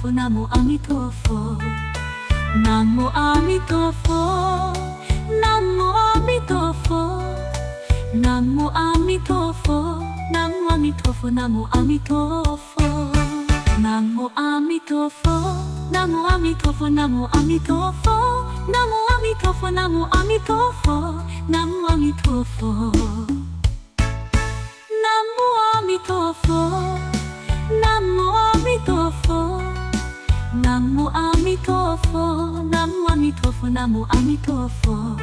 Amitofo, Namo Amitofo. Namo Amitofo, Namo Amitofo. Namo Amitofo, Namo Amitofo, Namo Amitofo. Namo Amitofo, Namo Amitofo, Namo Amitofo. Namo Amitofo, Namo Amitofo, Namo Amitofo. Namo Amitofo, Namo Amitofo. Namo Amitofo, Namo Amitofo, Namo Amitofo.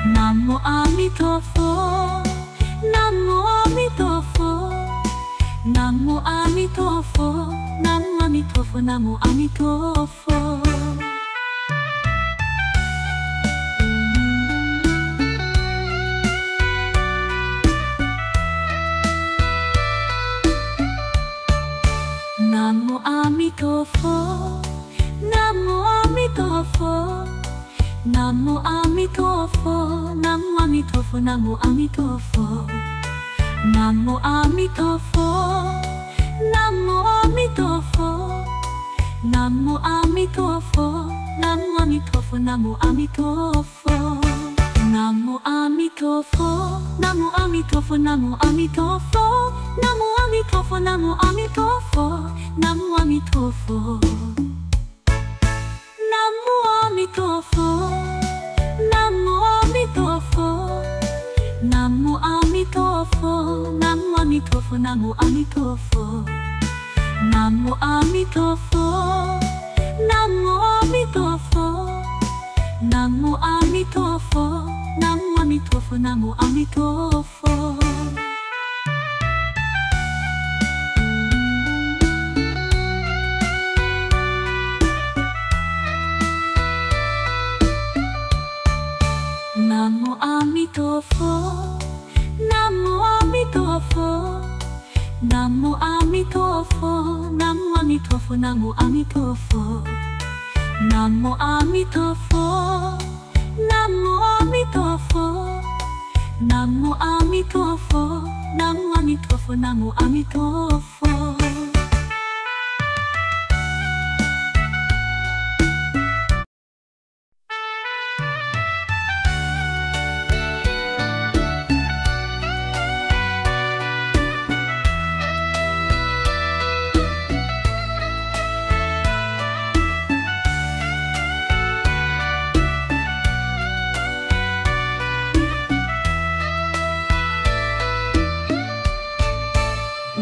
Namo Amitofo, Namo Amitofo. Namo Amitofo, Namo Amitofo, Namo Amitofo. Namo Amitofo, Namo Amitofo. Namo Amitofo, Namo Amitofo, Namo Amitofo. Namo Amitofo, Namo Amitofo. Namo Amitofo, Namo Amitofo, Namo Amitofo. Namo Amitofo, Namo Amitofo, Namo Amitofo. Namo Amitofo, Namo Amitofo, Namo Amitofo. Namo Amitofo, Namo Amitofo. Namo Amitofo, Namo Amitofo, Namo Amitofo. Namo Amitofo, Namo Amitofo. Namo Amitofo, Namo Amitofo, Namo Amitofo. Namo Amitofo, Namo Amitofo. Namo Amitofo, Namo Amitofo, Namo Amitofo. Namo Amitofo, Namo Amitofo. Namo Amitofo, Namo Amitofo, Namo Amitofo.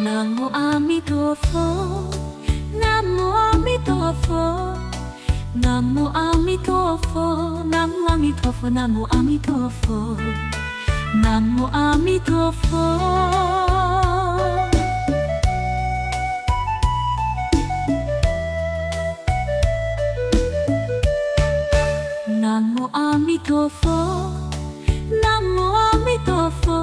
Namo Amitofo, Namo Amitofo. Namo Amitofo, Namo Amitofo, Namo Amitofo. Namo Amitofo. Namo Amitofo, Namo Amitofo.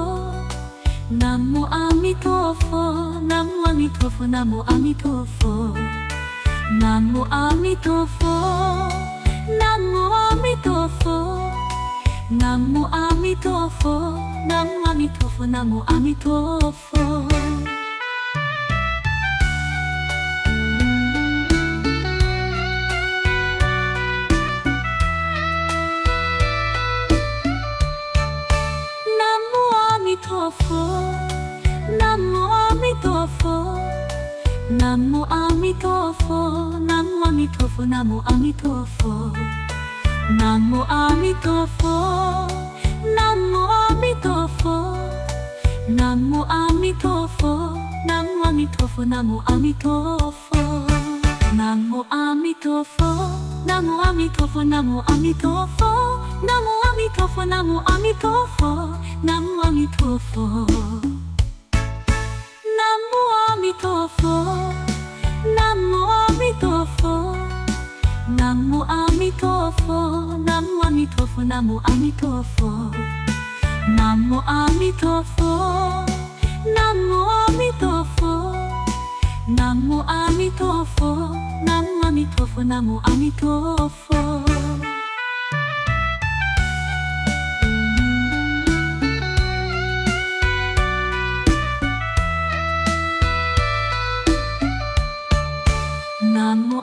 Namo Amitofo, Namo Amitofo, Namo Amitofo. Namo Amitofo, Namo Amitofo. Namo Amitofo, Namo Amitofo, Namo Amitofo. Namo Amitofo, Namo Amitofo. Namo Amitofo, Namo Amitofo, Namo Amitofo. Namo Amitofo, Namo Amitofo. Namo Amitofo, Namo Amitofo, Namo Amitofo. Namo Amitofo, Namo Amitofo, Namo Amitofo. Namo Amitofo, Namo Amitofo, Namo Amitofo. Namo Amitofo, Namo Amitofo. Namo Amitofo, Namo Amitofo, Namo Amitofo. Namo Amitofo, Namo Amitofo. Namo Amitofo, Namo Amitofo, Namo Amitofo. Namo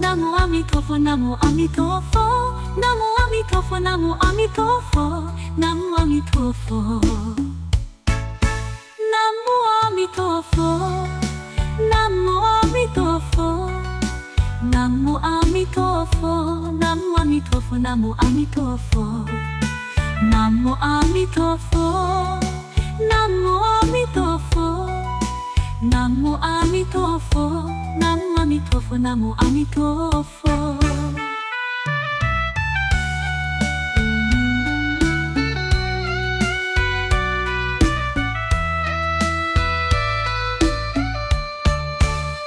Namu Amitofo, Namu Amitofo, Namu Amitofo, Namu Amitofo, Namu Amitofo. Namu Amitofo, Namu Amitofo, Namu Amitofo, Namu Amitofo, Namu Amitofo. Namu Amitofo, Namu Amitofo, Namu Amitofo, Namu Amitofo, Namu Amitofo.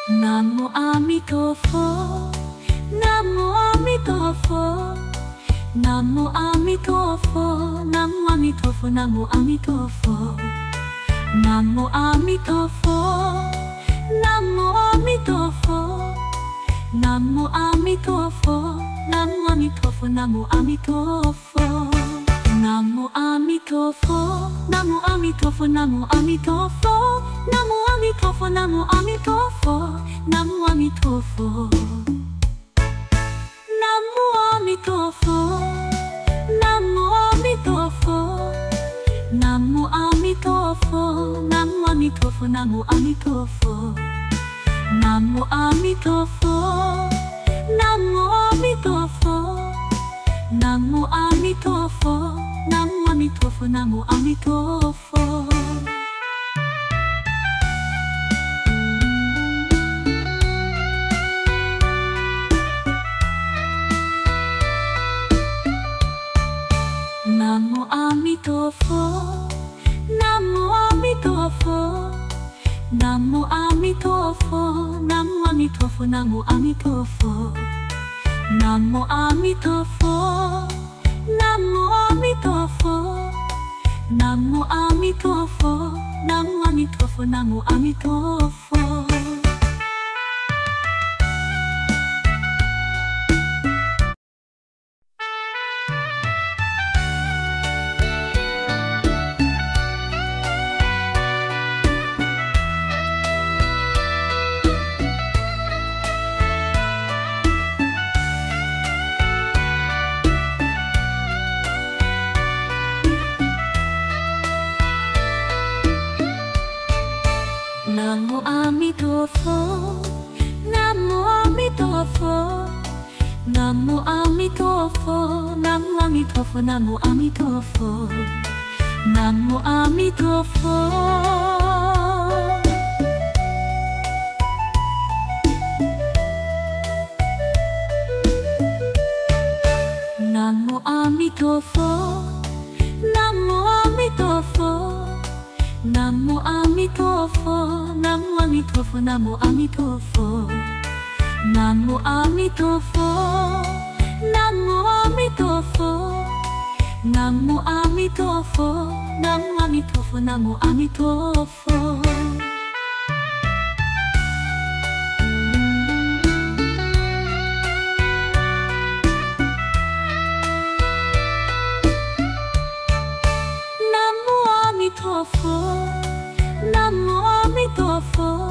Namu Amitofo, Namu Amitofo, Namu Amitofo, Namu Amitofo, Namu Amitofo. Namu Amitofo, Namu Amitofo, Namu Amitofo, Namu Amitofo, Namu Amitofo. Namu Amitofo, Namu Amitofo, Namu Amitofo, Namu Amitofo, Namu Amitofo, Namu Amitofo. Namu Amitofo, Namu Amitofo, Namu Amitofo, Namu Amitofo, Namu Amitofo. Namu Amitofo, Namu Amitofo, Namu Amitofo, Namu Amitofo, Namu Amitofo. Namu Amitofo, Namu Amitofo, Namu Amitofo, Namu Amitofo, Namu Amitofo. Namu Amitofo, Namu Amitofo, Namu Amitofo, Namu Amitofo, Namu Amitofo. Namu Amitofo, Namu Amitofo, Namu Amitofo, Namu Amitofo, Namu Amitofo. Namu Amitofo. Namu Amitofo, Namu Amitofo, Namu Amitofo, Namu Amitofo, Namu Amitofo. Namu Amitofo, Namu Amitofo, Namu Amitofo, Namu Amitofo, Namu Amitofo. Namu Amitofo, Namu Amitofo, Namu Amitofo,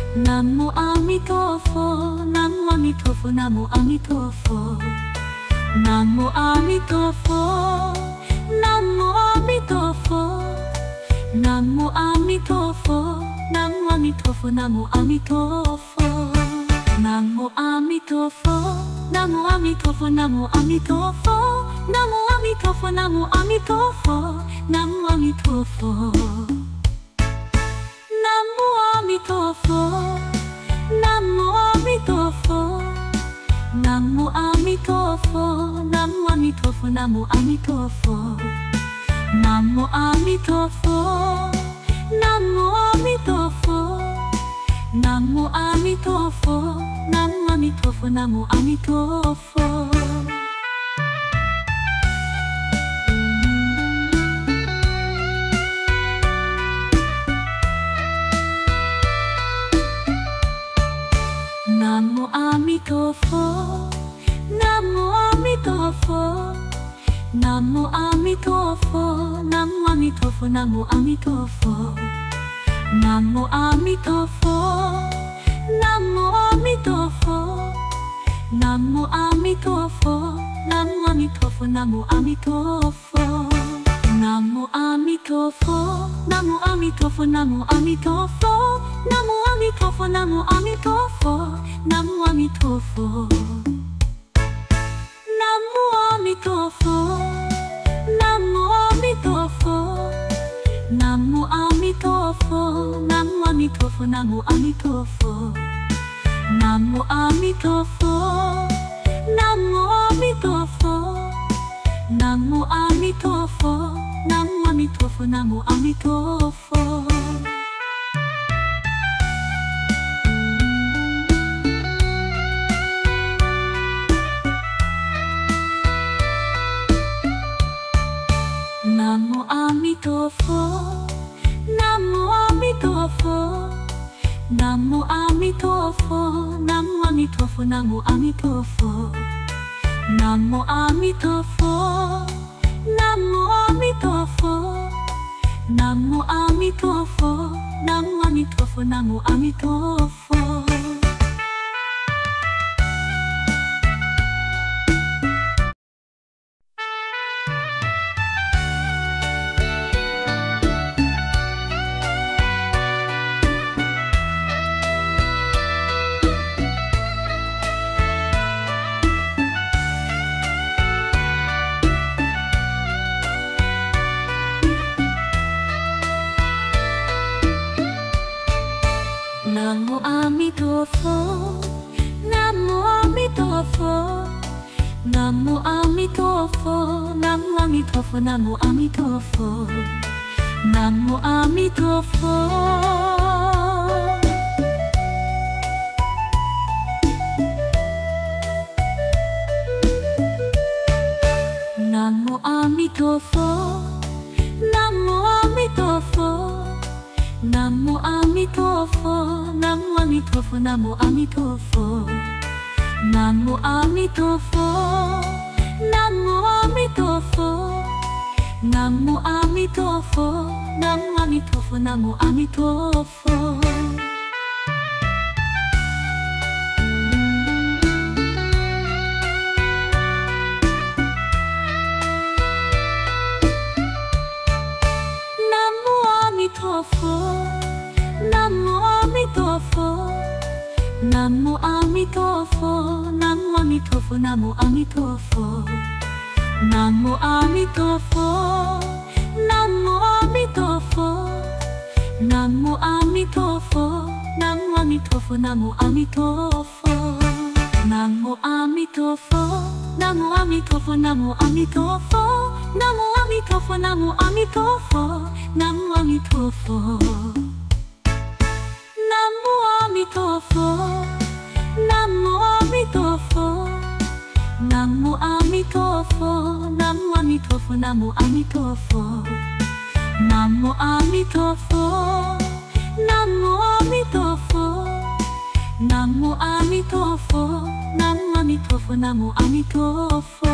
Namu Amitofo, Namu Amitofo. Namu Amitofo, Namu Amitofo, Namu Amitofo, Namu Amitofo, Namu Amitofo. Namu Amitofo, Namu Amitofo, Namu Amitofo, Namu Amitofo, Namu Amitofo, Namu Amitofo. Namu Amitofo, Namu Amitofo, Namu Amitofo, Namu Amitofo, Namu Amitofo. Namu Amitofo, Namu Amitofo, Namu Amitofo, Namu Amitofo, Namu Amitofo. Namu Amitofo, Namu Amitofo, Namu Amitofo, Namu Amitofo, Namu Amitofo. Namu Amitofo, Namu Amitofo, Namo Amitofo, Namo Amitofo, Namo Amitofo. Namo Amitofo, Namo Amitofo, Namo Amitofo. Namo Amitofo, Namo Amitofo, Namo Amitofo. Namo Amitofo, Namo Amitofo. Namo Amitofo, Namo Amitofo, Namo Amitofo. Namo Amitofo, Namo Amitofo. Namo Amitofo, Namo Amitofo, Namo Amitofo. Namo Amitofo, Namo Amitofo. Namo Amitofo, Namo Amitofo, Namo Amitofo. Namo Amitofo, Namo Amitofo. Namo Amitofo, Namo Amitofo, Namo Amitofo. Namo Amitofo, Namo Amitofo. Namo Amitofo, Namo Amitofo, Namo Amitofo. Namo Amitofo. Namo Amitofo, Namo Amitofo. Namo Amitofo, Namo Amitofo, Namo Amitofo. Namo Amitofo, Namo Amitofo. Namo Amitofo, Namo Amitofo, Namo Amitofo. Namo Amitofo, Namo Amitofo. Namo Amitofo, Namo Amitofo, Namo Amitofo. Namo Amitofo, Namo Amitofo. Namo Amitofo, Namo Amitofo, Namo Amitofo. Namo Amitofo, Namo Amitofo, Namo Amitofo. Namo Amitofo, Namo Amitofo, Namo Amitofo. Namo Amitofo, Namo Amitofo. Namo Amitofo, Namo Amitofo, Namo Amitofo. Namo Amitofo, Namo Amitofo. Namo Amitofo, Namo Amitofo, Namo Amitofo.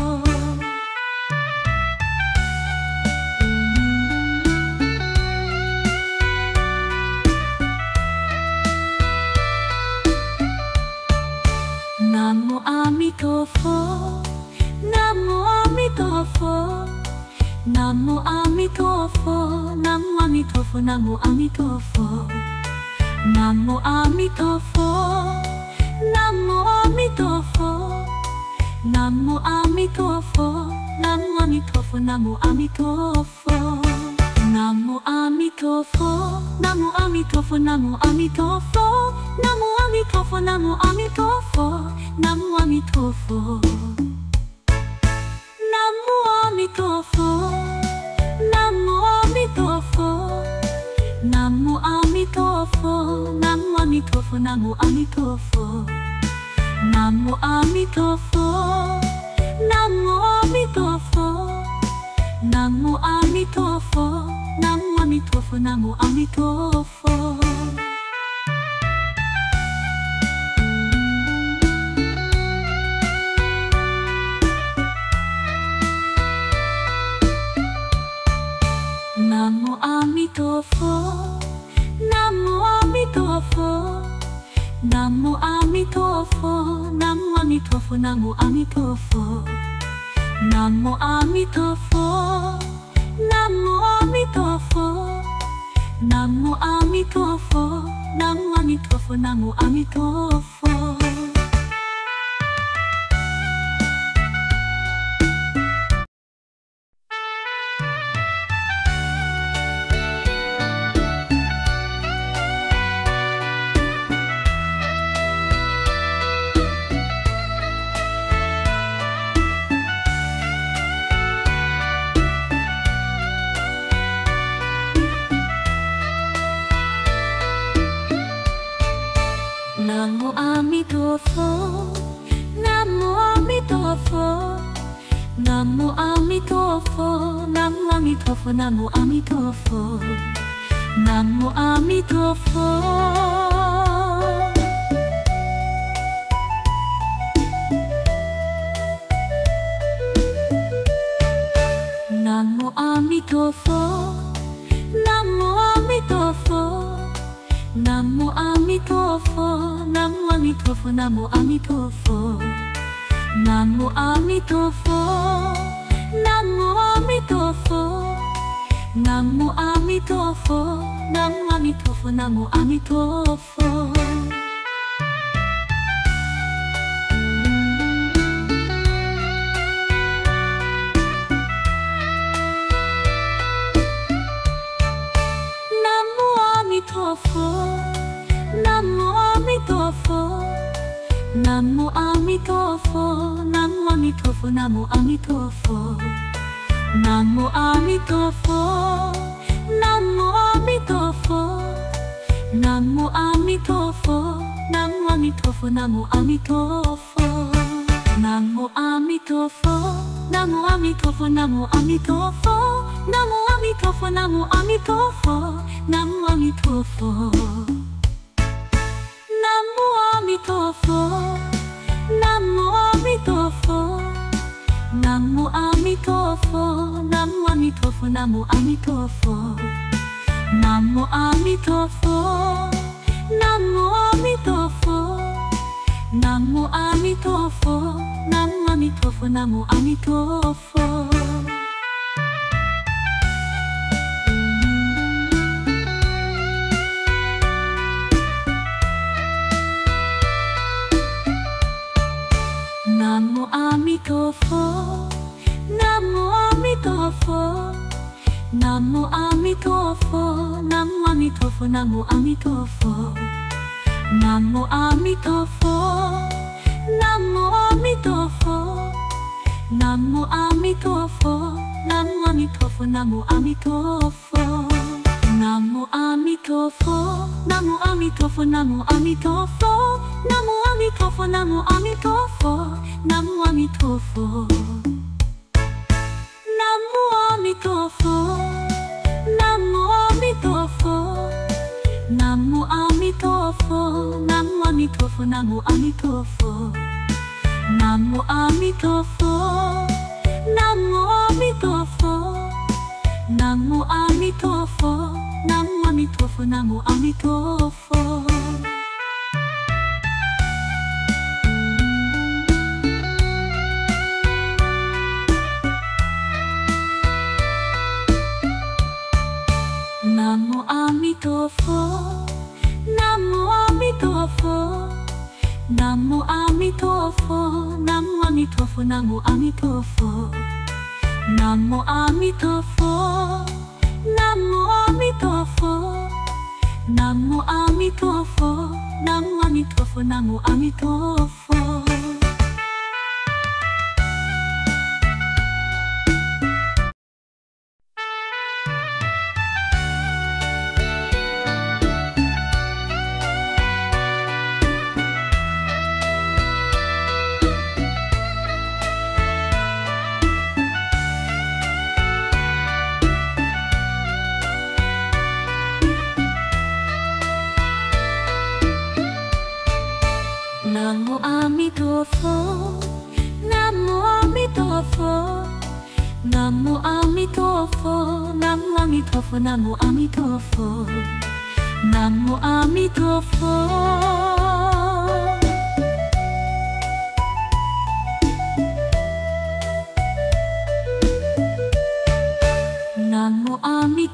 Namo Amitofo, Namo Amitofo. Namo Amitofo, Namo Amitofo, Namo Amitofo. Namo Amitofo, Namo Amitofo. Namo Amitofo, Namo Amitofo, Namo Amitofo. Namo Amitofo, Namo Amitofo, Namo Amitofo. Namo Amitofo, Namo Amitofo, Namo Amitofo. Namo Amitofo, Namo Amitofo. Namo Amitofo, Namo Amitofo, Namo Amitofo. Namo Amitofo, Namo Amitofo. Namo Amitofo, Namo Amitofo, Namo Amitofo. Namo Amitofo, Namo Amitofo. Namo Amitofo, Namo Amitofo, Namo Amitofo. Namo Amitofo, Namo Amitofo. Namo Amitofo, Namo Amitofo, Namo Amitofo. Namo Amitofo, Namo Amitofo. Namo Amitofo, Namo Amitofo, Namo Amitofo. Namo Amitofo. Namo Amitofo, Namo Amitofo. Namo Amitofo, Namo Amitofo, Namo Amitofo. Namo Amitofo, Namo Amitofo. Namo Amitofo, Namo Amitofo, Namo Amitofo. Namo Amitofo, Namo Amitofo. Namo Amitofo, Namo Amitofo, Namo Amitofo. Namo Amitofo, Namo Amitofo. Namo Amitofo, Namo Amitofo, Namo Amitofo. Namo Amitofo, Namo Amitofo, Namo Amitofo. Namo Amitofo, Namo Amitofo, Namo Amitofo. Namo Amitofo, Namo Amitofo. Namo Amitofo, Namo Amitofo, Namo Amitofo. Namo Amitofo, Namo Amitofo. Namo Amitofo, Namo Amitofo, Namo Amitofo. Namo Amitofo, Namo Amitofo. Namo Amitofo, Namo Amitofo, Namo Amitofo. Namo Amitofo, Namo Amitofo. Namo Amitofo, Namo Amitofo, Namo Amitofo. Namo Amitofo, Namo Amitofo, Namo Amitofo. Namo Amitofo, Namo Amitofo, Namo Amitofo. Namo Amitofo, Namo Amitofo. Namo Amitofo, Namo Amitofo, Namo Amitofo. Namo Amitofo, Namo Amitofo. Namo Amitofo, Namo Amitofo, Namo Amitofo. Namo Amitofo, Namo Amitofo. Namo Amitofo, Namo Amitofo, Namo Amitofo. Namo Amitofo, Namo Amitofo. Namo Amitofo, Namo Amitofo, Namo Amitofo. Namo Amitofo, Namo Amitofo. Namo Amitofo, Namo Amitofo, Namo Amitofo. Namo Amitofo.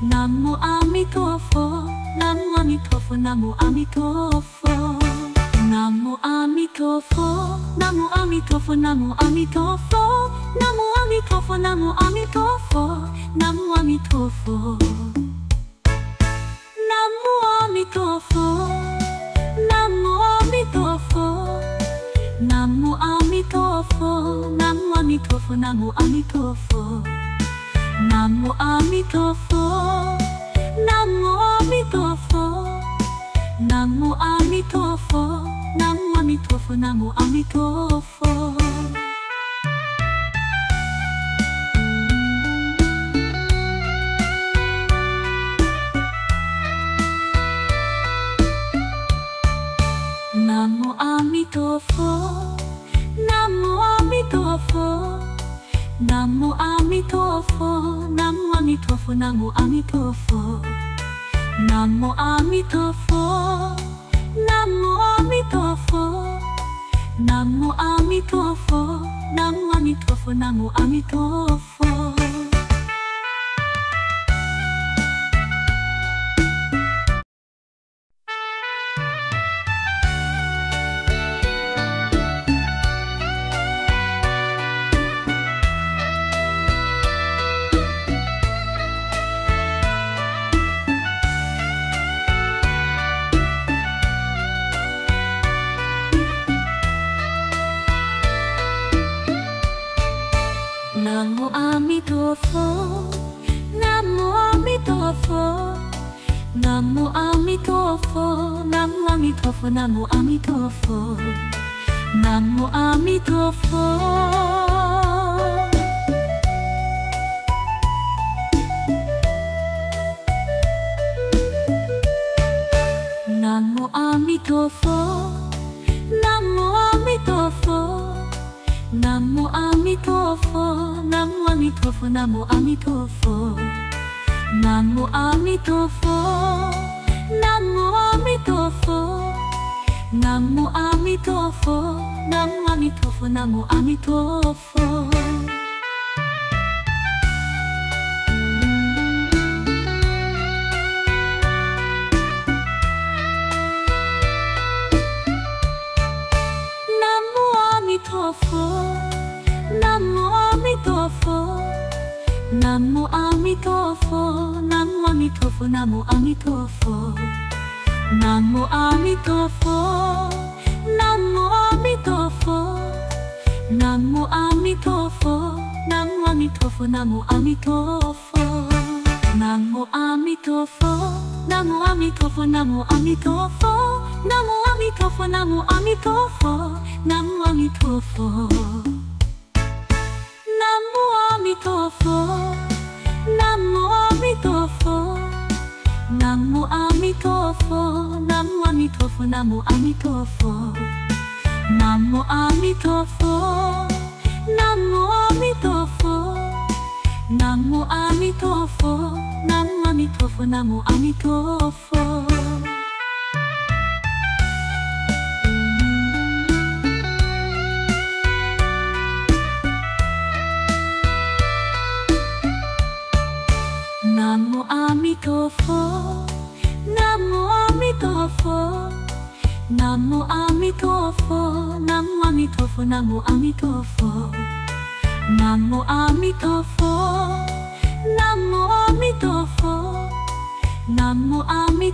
Namo Amitofo, Namo Amitofo, Namo Amitofo. Namo Amitofo, Namo Amitofo, Namo Amitofo. Namo Amitofo, Namo Amitofo, Namo Amitofo. Namo Amitofo, Namo Amitofo. Namo Amitofo, Namo Amitofo, Namo Amitofo. Namo Amitofo, Namo Amitofo. Namo Amitofo, Namo Amitofo, Namo Amitofo. Namo Amitofo, Namo Amitofo. Namo Amitofo, Namo Amitofo, Namo Amitofo. Namo Amitofo, Namo Amitofo. Namo Amitofo, Namo Amitofo, Namo Amitofo. Namo Amitofo, Namo Amitofo. Namo Amitofo, Namo Amitofo, Namo Amitofo. Namo Amitofo. Namo Amitofo, Namo Amitofo. Namo Amitofo, Namo Amitofo, Namo Amitofo. Namo Amitofo, Namo Amitofo. Namo Amitofo, Namo Amitofo, Namo Amitofo. Namo Amitofo, Namo Amitofo. Namo Amitofo, Namo Amitofo, Namo Amitofo. Namo Amitofo, Namo Amitofo. Namo Amitofo, Namo Amitofo, Namo Amitofo. Namo Amitofo, Namo Amitofo, Namo Amitofo. Namo Amitofo, Namo Amitofo, Namo Amitofo. Namo Amitofo, Namo Amitofo. Namo Amitofo, Namo Amitofo, Namo Amitofo. Namo Amitofo, Namo Amitofo. Namo Amitofo, Namo Amitofo, Namo Amitofo. Namo Amitofo, Namo Amitofo. Namo Amitofo, Namo Amitofo, Namo Amitofo. Namo Amitofo, Namo Amitofo. Namo Amitofo,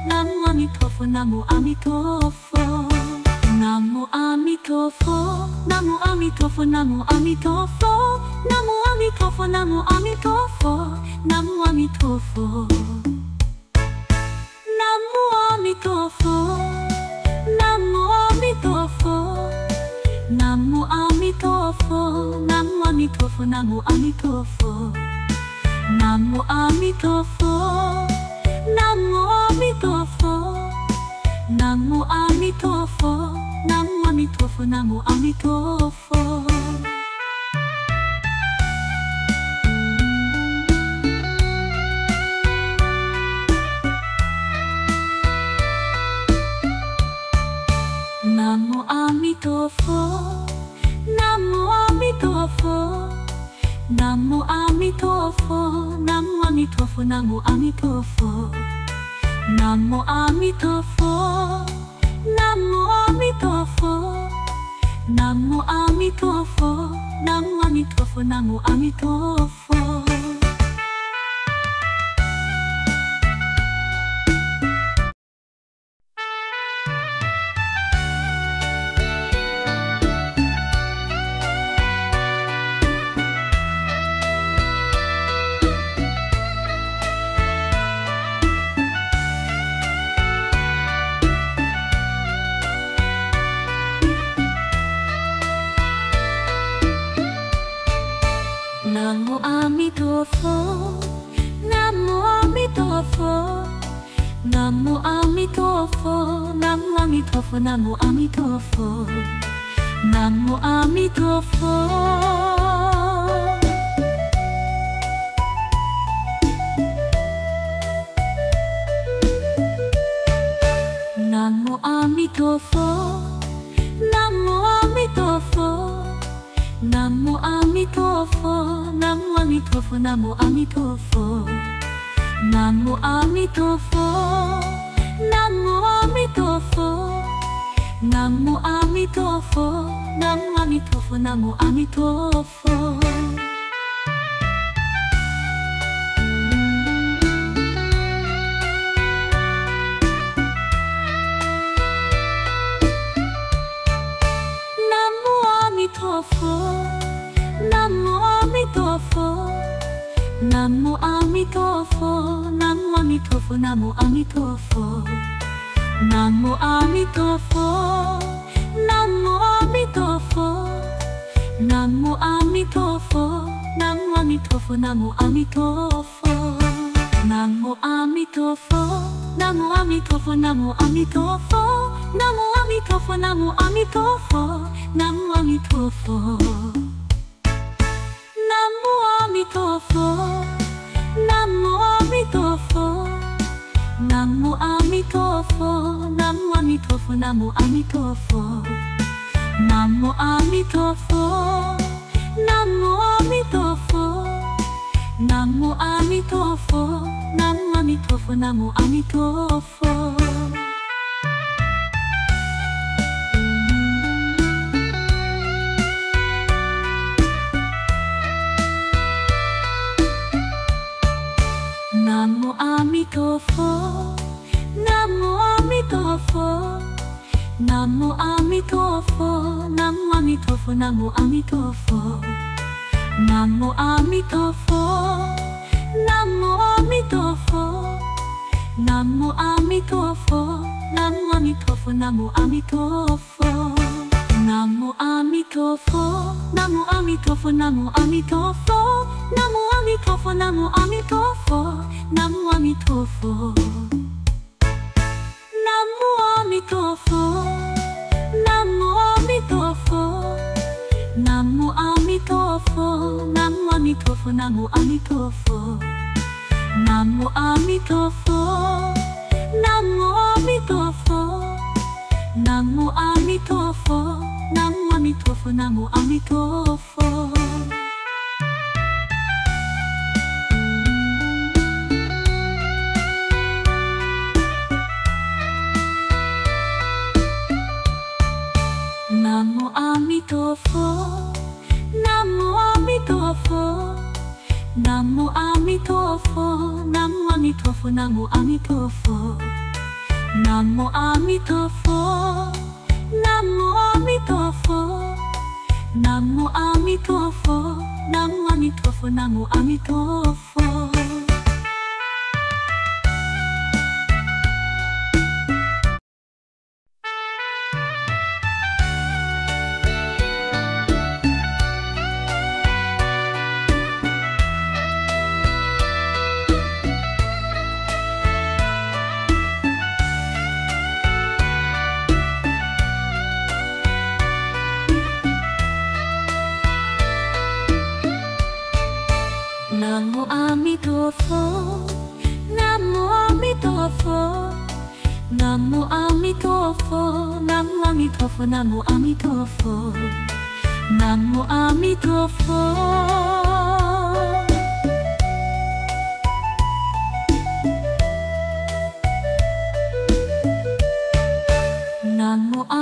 Namo Amitofo, Namo Amitofo. Namo Amitofo, Namo Amitofo, Namo Amitofo. Namo Amitofo, Namo Amitofo, Namo Amitofo. Namo Amitofo, Namo Amitofo. Namo Amitofo, Namo Amitofo, Namo Amitofo. Namo Amitofo, Namo Amitofo. Namo Amitofo, Namo Amitofo, Namo Amitofo. Namo Amitofo, Namo Amitofo. Namo Amitofo, Namo Amitofo, Namo Amitofo. Namo Amitofo, Namo Amitofo. Namo Amitofo, Namo Amitofo, Namo Amitofo. Namo Amitofo, Namo Amitofo. Namo Amitofo, Namo Amitofo, Namo Amitofo. Namo Amitofo. Namo Amitofo, Namo Amitofo. Namo Amitofo, Namo Amitofo, Namo Amitofo. Namo Amitofo, Namo Amitofo. Namo Amitofo, Namo Amitofo, Namo Amitofo. Namo Amitofo, Namo Amitofo, Namo Amitofo, Namo Amitofo. Namo Amitofo, Namo Amitofo. Namo Amitofo, Namo Amitofo, Namo Amitofo. Namo Amitofo, Namo Amitofo, Namo Amitofo. Namo Amitofo, Namo Amitofo, Namo Amitofo. Namo Amitofo, Namo Amitofo. Namo Amitofo, Namo Amitofo, Namo Amitofo. Namo Amitofo, Namo Amitofo. Namo Amitofo, Namo Amitofo, Namo Amitofo. Namo Amitofo, Namo Amitofo. Namo Amitofo, Namo Amitofo, Namo Amitofo. Namo Amitofo, Namo Amitofo. Namo Amitofo, Namo Amitofo, Namo Amitofo. Namo Amitofo, Namo Amitofo, Namo Amitofo. Namo Amitofo, Namo Amitofo, Namo Amitofo. Namo Amitofo, Namo Amitofo. Namo Amitofo, Namo Amitofo, Namo Amitofo. Namo Amitofo, Namo Amitofo. Namo Amitofo, Namo Amitofo, Namo Amitofo. Namo Amitofo, Namo Amitofo. Namo Amitofo, Namo Amitofo, Namo Amitofo. Namo Amitofo, Namo Amitofo. Namo Amitofo, Namo Amitofo, Namo Amitofo. Namo Amitofo, Namo Amitofo. Namo Amitofo, Namo Amitofo, Namo Amitofo. Namo Amitofo.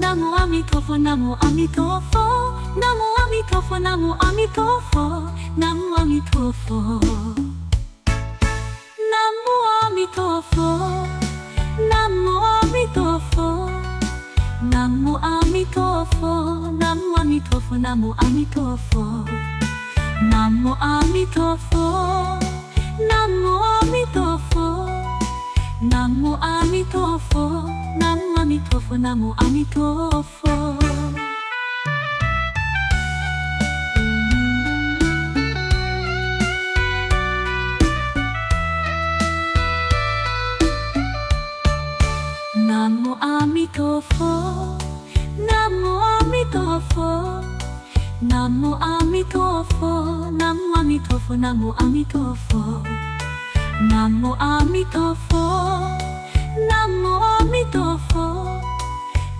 Namo Amitofo, Namo Amitofo, Namo Amitofo, Namo Amitofo, Namo Amitofo. Namo Amitofo, Namo Amitofo, Namo Amitofo, Namo Amitofo, Namo Amitofo. Namo Amitofo, Namo Amitofo, Namo Amitofo, Namo Amitofo, Namo Amitofo. Namo Amitofo, Namo Amitofo, Namo Amitofo, Namo Amitofo, Namo Amitofo. Namo Amitofo, Namo Amitofo,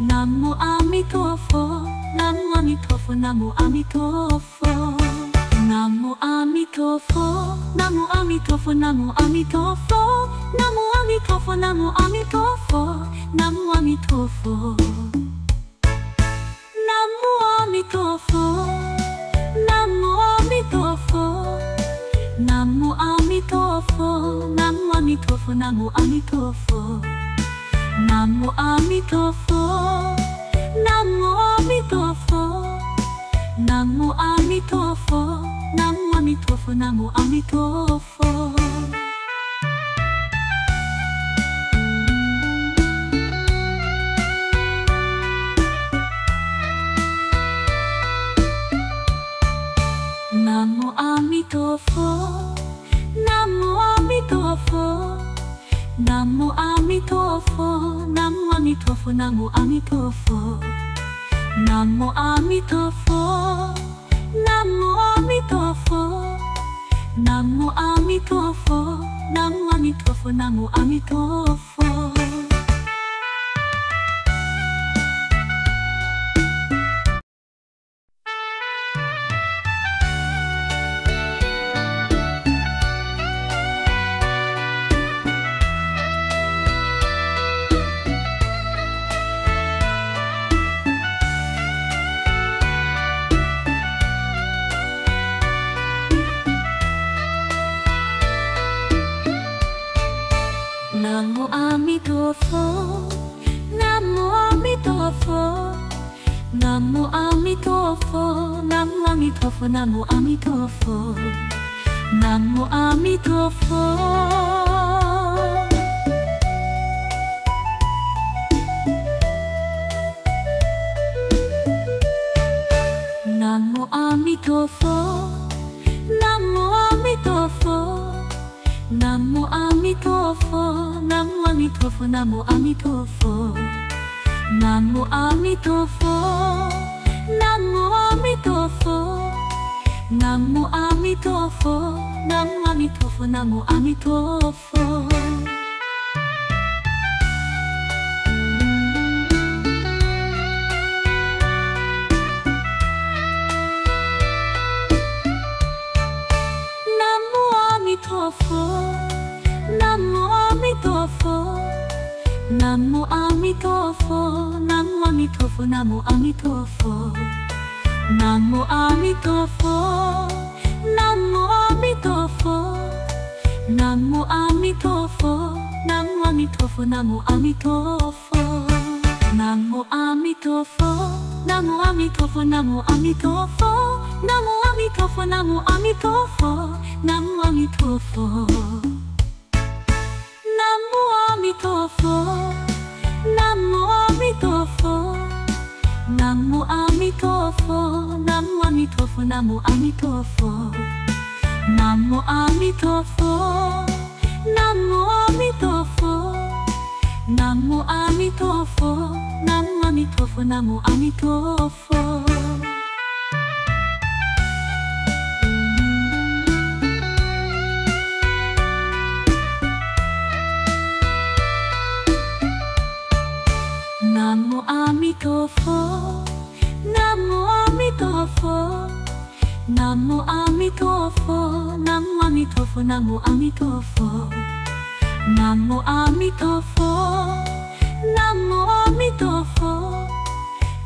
Namo Amitofo, Namo Amitofo, Namo Amitofo. Namo Amitofo, Namo Amitofo, Namo Amitofo, Namo Amitofo, Namo Amitofo, Namo Amitofo. Namo Amitofo, Namo Amitofo, Namo Amitofo, Namo Amitofo, Namo Amitofo. Namo Amitofo, Namo Amitofo, Namo Amitofo, Namo Amitofo, Namo Amitofo. Namo Amitofo, Namo Amitofo, Namo Amitofo, Namo Amitofo, Namo Amitofo. Namo Amitofo, Namo Amitofo, Namo Amitofo, Namo Amitofo, Namo Amitofo. Namo Amitofo, Namo Amitofo, Namo Amitofo, Namo Amitofo, Namo Amitofo. Namo Amitofo. Namo Amitofo, Namo Amitofo, Namo Amitofo, Namo Amitofo, Namo Amitofo. Namo Amitofo, Namo Amitofo, Namo Amitofo, Namo Amitofo, Namo Amitofo. Namo Amitofo, Namo Amitofo, Namo Amitofo, Namo Amitofo, Namo Amitofo. Namo Amitofo, Namo Amitofo, Namo Amitofo, Namo Amitofo, Namo Amitofo. Namo Amitofo, Namo Amitofo, Namo Amitofo, Namo Amitofo, Namo Amitofo, Namo Amitofo. Namo Amitofo, Namo Amitofo, Namo Amitofo, Namo Amitofo, Namo Amitofo. Namo Amitofo, Namo Amitofo, Namo Amitofo, Namo Amitofo, Namo Amitofo. Namo Amitofo, Namo Amitofo, Namo Amitofo, Namo Amitofo, Namo Amitofo. Namo Amitofo, Namo Amitofo,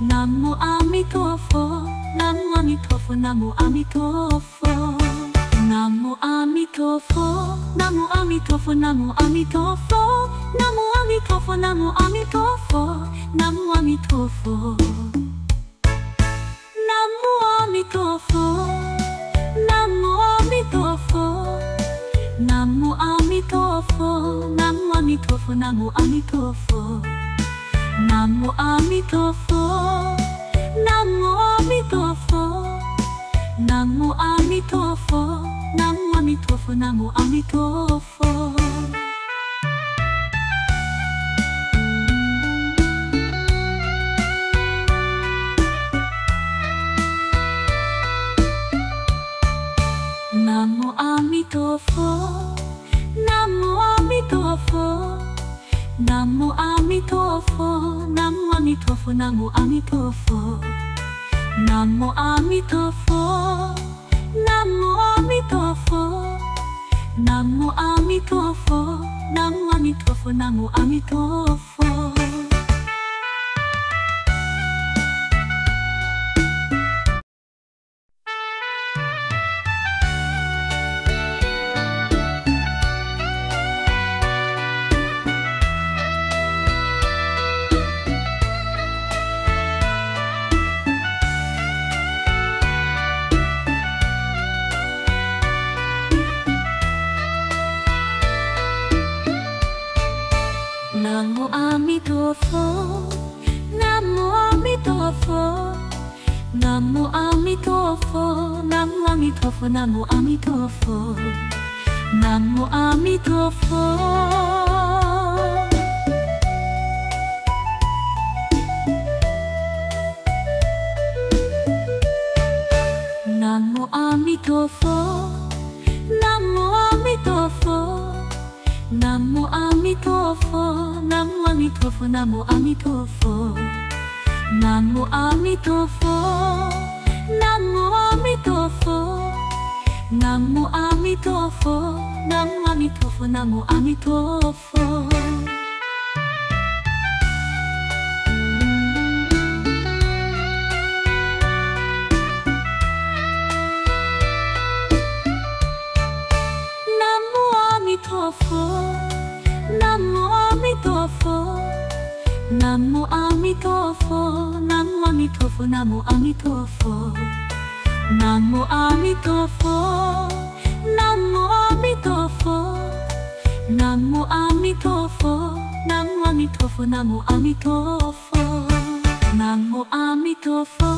Namo Amitofo, Namo Amitofo, Namo Amitofo. Namo Amitofo, Namo Amitofo, Namo Amitofo. Namo Amitofo, Namo Amitofo, Namo Amitofo. Namo Amitofo, Namo Amitofo. Namo Amitofo, Namo Amitofo, Namo Amitofo. Namo Amitofo, Namo Amitofo. Namo Amitofo, Namo Amitofo, Namo Amitofo. Namo Amitofo, Namo Amitofo. Namo Amitofo, Namo Amitofo, Namo Amitofo. Namo Amitofo, Namo Amitofo. Namo Amitofo, Namo Amitofo, Namo Amitofo. Namo Amitofo, Namo Amitofo. Namo Amitofo, Namo Amitofo, Namo Amitofo. Namo Amitofo. Namo Amitofo, Namo Amitofo. Namo Amitofo, Namo Amitofo, Namo Amitofo. Namo Amitofo, Namo Amitofo. Namo Amitofo, Namo Amitofo, Namo Amitofo. Namo Amitofo, Namo Amitofo. Namo Amitofo, Namo Amitofo. Namo Amitofo, Namo Amitofo. Namo Amitofo, Namo Amitofo, Namo Amitofo. Namo Amitofo,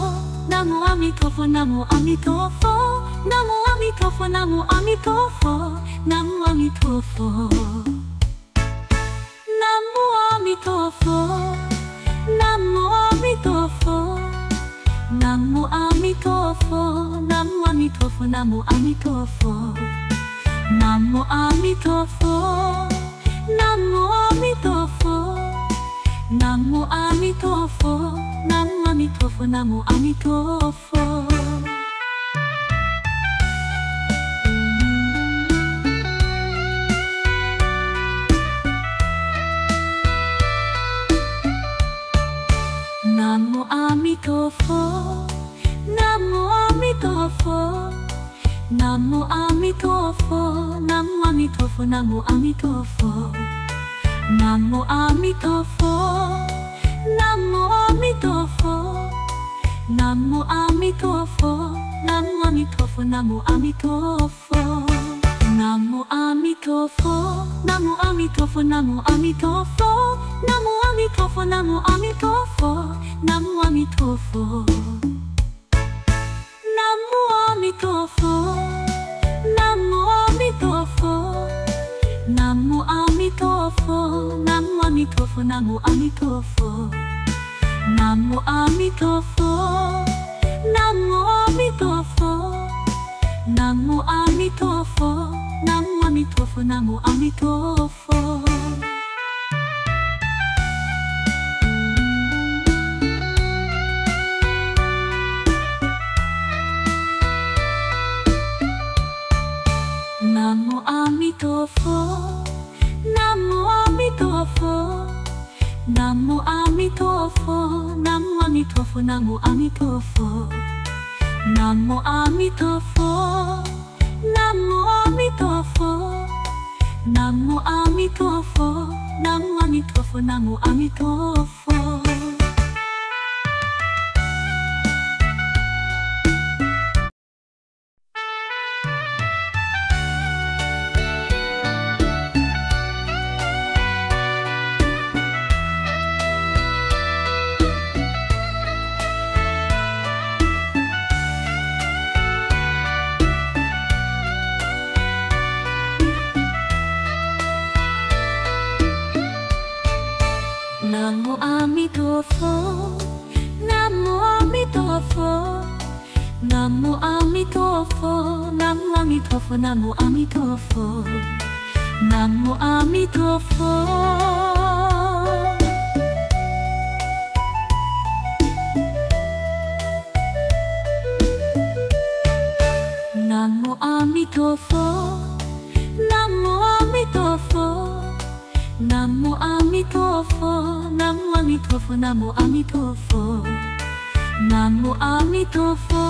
Namo Amitofo, Namo Amitofo. Namo Amitofo, Namo Amitofo, Namo Amitofo. Namo Amitofo, Namo Amitofo. Namo Amitofo, Namo Amitofo, Namo Amitofo. Namo Amitofo, Namo Amitofo. Namo Amitofo, Namo Amitofo, Namo Amitofo. Namo Amitofo, Namo Amitofo. Namo Amitofo, Namo Amitofo, Namo Amitofo. Namo Amitofo, Namo Amitofo. Namo Amitofo, Namo Amitofo, Namo Amitofo. Namo Amitofo, Namo Amitofo, Namo Amitofo. Namo Amitofo, Namo Amitofo, Namo Amitofo. Namo Amitofo, Namo Amitofo. Namo Amitofo, Namo Amitofo, Namo Amitofo. Namo Amitofo, Namo Amitofo. Namo Amitofo, Namo Amitofo, Namo Amitofo. Namo Amitofo, Namo Amitofo. Namo Amitofo, Namo Amitofo, Amitofo, Namo Amitofo. Namo Amitofo, Namo Amitofo. Namo Amitofo, Namo Amitofo, Namo Amitofo. Namo Amitofo, Namo Amitofo. Namo Amitofo, Namo Amitofo, Namo Amitofo. Namo Amitofo. Namo Amitofo, Namo Amitofo. Namo Amitofo, Namo Amitofo, Namo Amitofo. Namo Amitofo,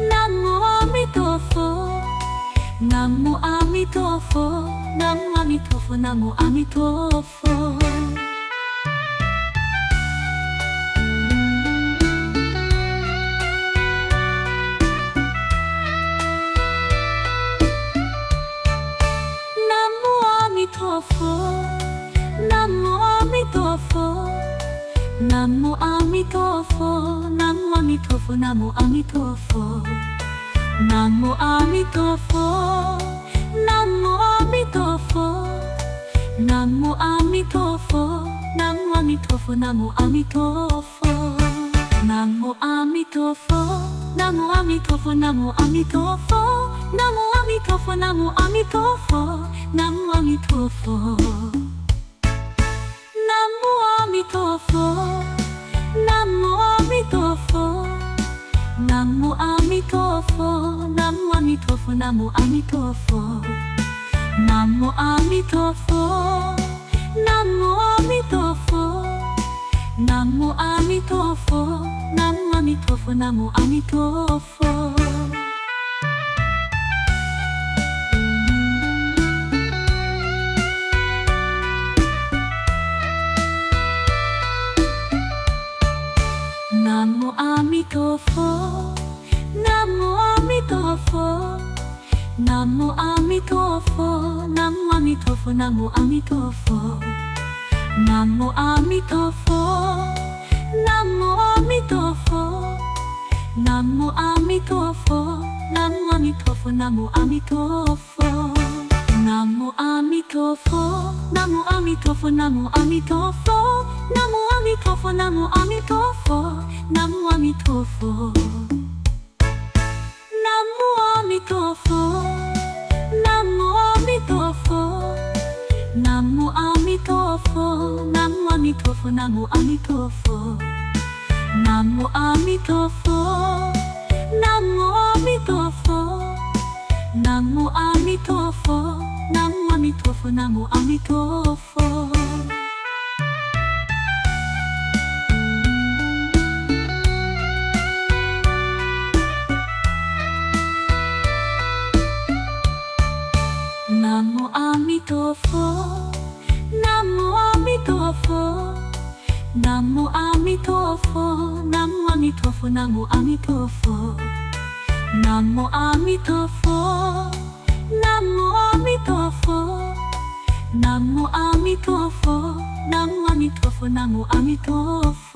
Namo Amitofo. Namo Amitofo, Namo Amitofo, Namo Amitofo. Namo Amitofo, Namo Amitofo. Namo Amitofo, Namo Amitofo. Namo Amitofo, Namo Amitofo. Namo Amitofo, Namo Amitofo, Namo Amitofo. Namo Amitofo, Namo Amitofo, Namo Amitofo. Namo Amitofo, Namo Amitofo. Namo Amitofo. Namo Amitofo, Namo Amitofo. Namo Amitofo, Namo Amitofo, Namo Amitofo. Namo Amitofo, Namo Amitofo. Namo Amitofo, Namo Amitofo, Namo Amitofo. Namo Amitofo, Namo Amitofo. Namo Amitofo, Namo Amitofo, Namo Amitofo. Namo Amitofo, Namo Amitofo. Namo Amitofo, Namo Amitofo, Namo Amitofo. Namo Amitofo, Namo Amitofo, Namo Amitofo. Namo Amitofo, Namo Amitofo. Namo Amitofo. Namo Amitofo, Namo Amitofo. Namo Amitofo, Namo Amitofo, Namo Amitofo. Namo Amitofo, Namo Amitofo. Namo Amitofo, Namo Amitofo, Namo Amitofo. Namo Amitofo, Namo Amitofo. Namo Amitofo, Namo Amitofo, Namo Amitofo. Namo Amitofo, Namo Amitofo. Namo Amitofo, Namo Amitofo, Namo Amitofo.